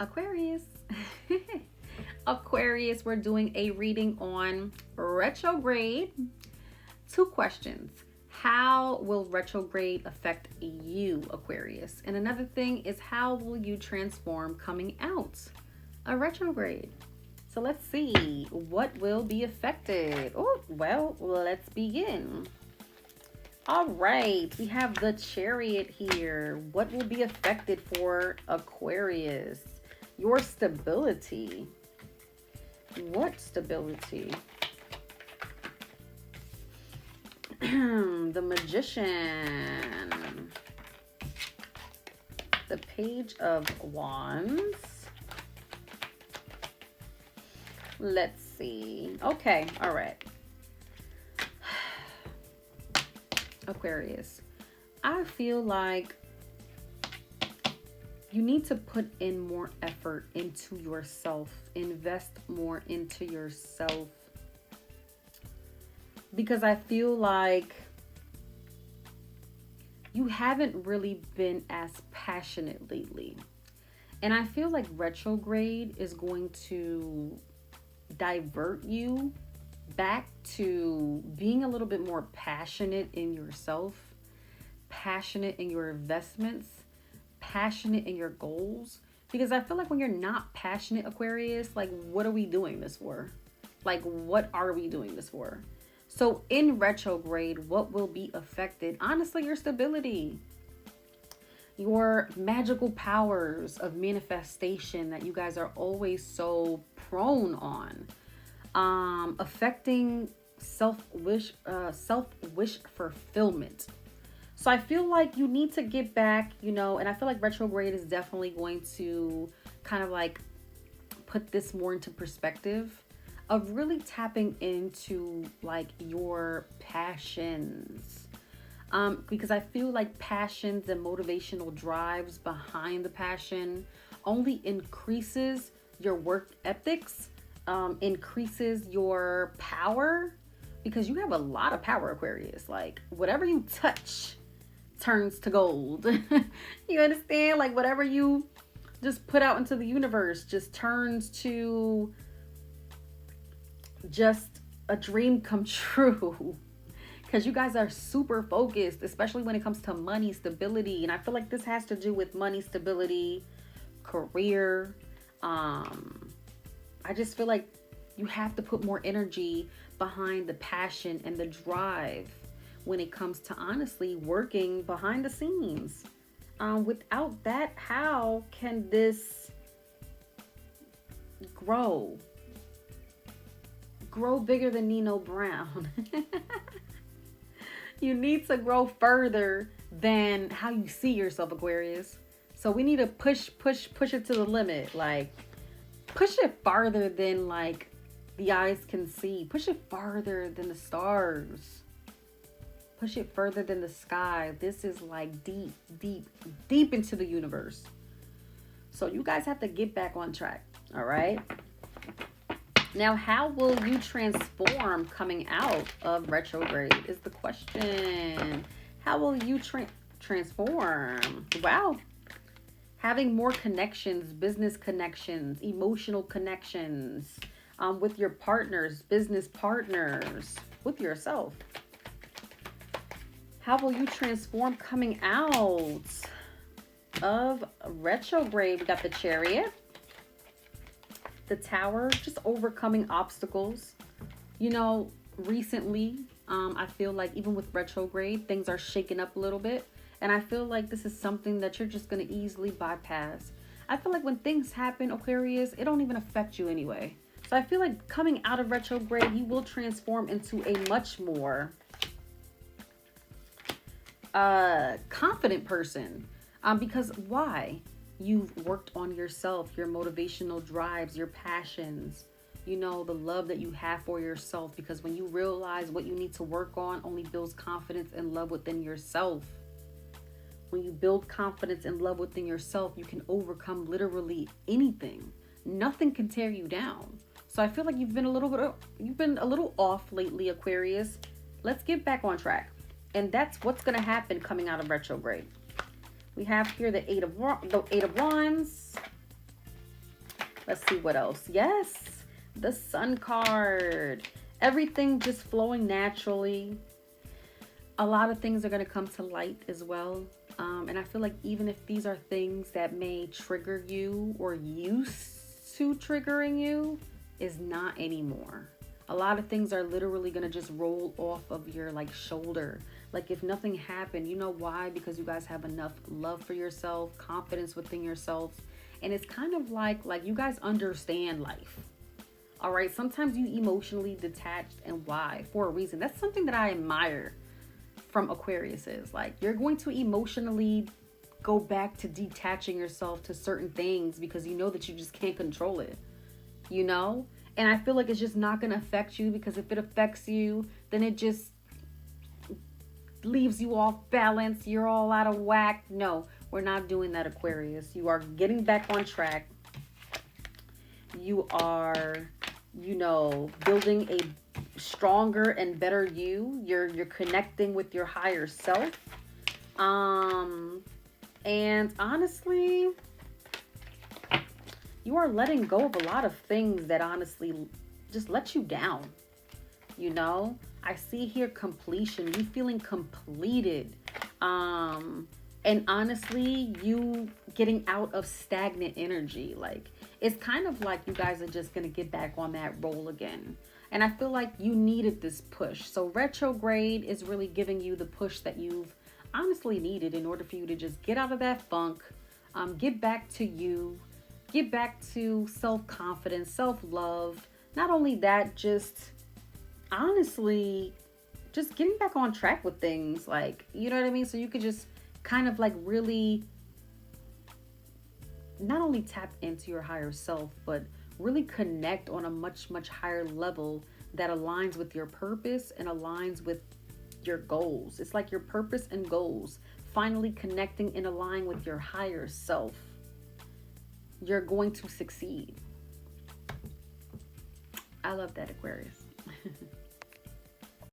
Aquarius. Aquarius, we're doing a reading on retrograde. Two questions. How will retrograde affect you, Aquarius? And another thing is, how will you transform coming out a retrograde? So let's see what will be affected. Oh, well, let's begin. All right, we have the Chariot here. What will be affected for Aquarius? Your stability. What stability? The Magician. The Page of Wands. Let's see. Okay, all right. Aquarius, I feel like you need to put in more effort into yourself, invest more into yourself, because I feel like you haven't really been as passionate lately. And I feel like retrograde is going to divert you back to being a little bit more passionate in yourself, passionate in your investments, passionate in your goals. Because I feel like when you're not passionate, Aquarius, like, what are we doing this for? Like, what are we doing this for? So in retrograde, what will be affected? Honestly, your stability, your magical powers of manifestation that you guys are always so prone on. Affecting self-wish fulfillment. So I feel like you need to get back, and I feel like retrograde is definitely going to kind of like put this more into perspective of really tapping into like your passions. Because I feel like passions and motivational drives behind the passion only increases your work ethics, increases your power, because you have a lot of power, Aquarius. Like, whatever you touch turns to gold. You understand? Like, whatever you just put out into the universe just turns to just a dream come true. Because you guys are super focused, especially when it comes to money, stability. And I feel like this has to do with money, stability, career. I just feel like you have to put more energy behind the passion and the drive when it comes to honestly working behind the scenes. Without that, how can this grow? Grow bigger than Nino Brown. You need to grow further than how you see yourself, Aquarius. So we need to push it to the limit. Like, push it farther than like the eyes can see. Push it farther than the stars. Push it further than the sky. This is like deep into the universe. So you guys have to get back on track. All right. Now, how will you transform coming out of retrograde is the question. How will you transform? Wow. Having more connections, business connections, emotional connections with your partners, business partners, with yourself. How will you transform coming out of retrograde? We got the Chariot, the Tower, just overcoming obstacles. Recently, I feel like even with retrograde, things are shaking up a little bit. And I feel like this is something that you're just going to easily bypass. I feel like when things happen, Aquarius, it don't even affect you anyway. So I feel like coming out of retrograde, you will transform into a much more confident person. Because why? You've worked on yourself, your motivational drives, your passions, the love that you have for yourself. Because when you realize what you need to work on, only builds confidence and love within yourself. When you build confidence and love within yourself, you can overcome literally anything. Nothing can tear you down. So I feel like you've been a little off lately, Aquarius. Let's get back on track. And that's what's going to happen coming out of retrograde. We have here the Eight of Wands, Let's see what else. Yes, the Sun card. Everything just flowing naturally. A lot of things are going to come to light as well. And I feel like even if these are things that may trigger you or used to triggering you, is not anymore. A lot of things are literally going to just roll off of your like shoulder. Like if nothing happened, you know why? Because you guys have enough love for yourself, confidence within yourselves. And it's kind of like you guys understand life. All right. Sometimes you emotionally detached, and why? For a reason. That's something that I admire from Aquarius is like, you're going to emotionally go back to detaching yourself to certain things because you know that you just can't control it, you know? And I feel like it's just not going to affect you, because if it affects you, then it just leaves you off balance. You're all out of whack. No, we're not doing that, Aquarius. You are getting back on track. You are, building a stronger and better you. You're connecting with your higher self. And honestly, you are letting go of a lot of things that honestly just let you down. I see here completion, you feeling completed. And honestly, you getting out of stagnant energy. Like, it's kind of like you guys are just going to get back on that roll again. And I feel like you needed this push. So retrograde is really giving you the push that you've honestly needed in order for you to just get out of that funk, get back to you, get back to self-confidence, self-love. Not only that, just honestly, just getting back on track with things. Like, you know what I mean? So you could just kind of like really not only tap into your higher self, but really connect on a much, much higher level that aligns with your purpose and aligns with your goals. It's like your purpose and goals finally connecting and aligning with your higher self. You're going to succeed. I love that, Aquarius.